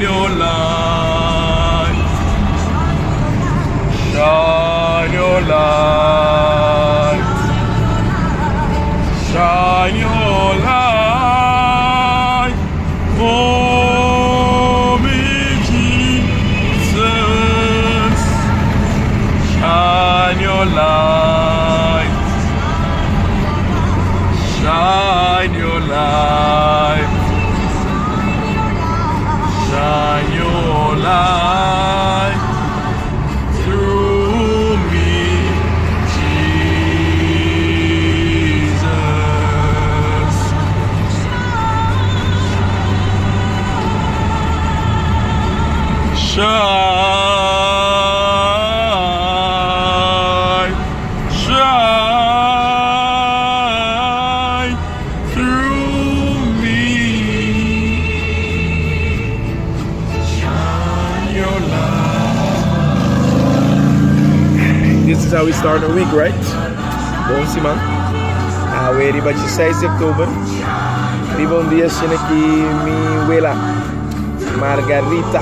your light. Shine your light. Shine your light. For me, Jesus. Shine your light. Shine your light. Shine your light through me, Jesus. Shine, shine through me. Shine your light. This is how we start our week, right? Bom semana. Hoje vai ser 6 de outubro. Vivo dia assim aqui, minha abuela Margarita,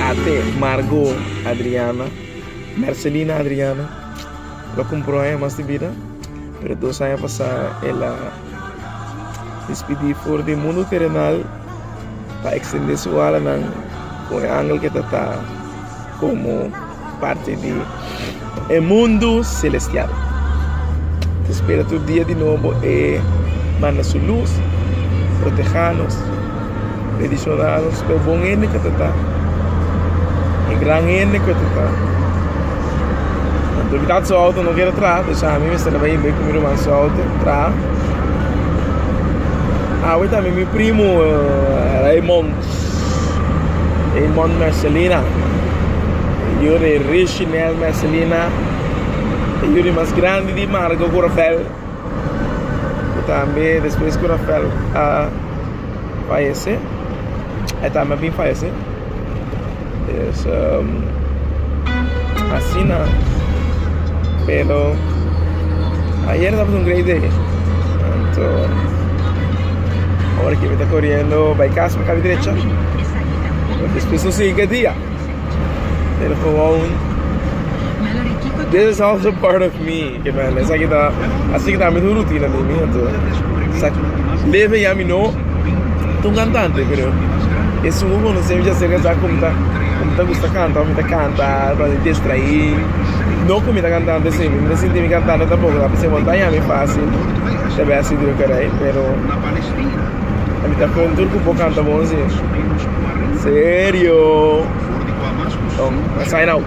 até Margot Adriana, Marcelina Adriana. Lo compró más de vida, pero 2 años pasados ella despediu fora do mundo terrenal para extender su alma con el ángel que está como parte de el mundo celestial. Te espera tu día de nuevo y manda su luz, protegernos, bendicionarnos, pero buen ende que está, el gran ende que está. Então, eu sua auto não quero entrar, deixar a mim, mas também bem com meu irmão sua auto entrar. Hoje também meu primo Raymond Marcelina, eu de Richinel Marcelina, eu de mais grande de Margot Corafel. Também depois que Corafel falece, também bem falece. Assim na. Pero ayer estamos un great day. Entonces, ahora que me está corriendo by casa para la derecha. Después no sé qué día. Pero como this is also part of me. Que man, así que está mi rutina de mí. Entonces, leve ya mi no. Tú un cantante, pero es un no sé ya sé que está como te gusta cantar, me canta para distraer. No como está cantando, sí, me sentí cantando tampoco, la pensé montaña es fácil, se ve así de lo que era ahí, pero a mí tampoco un turco puedo cantar bueno, sí. Serio. Sign out.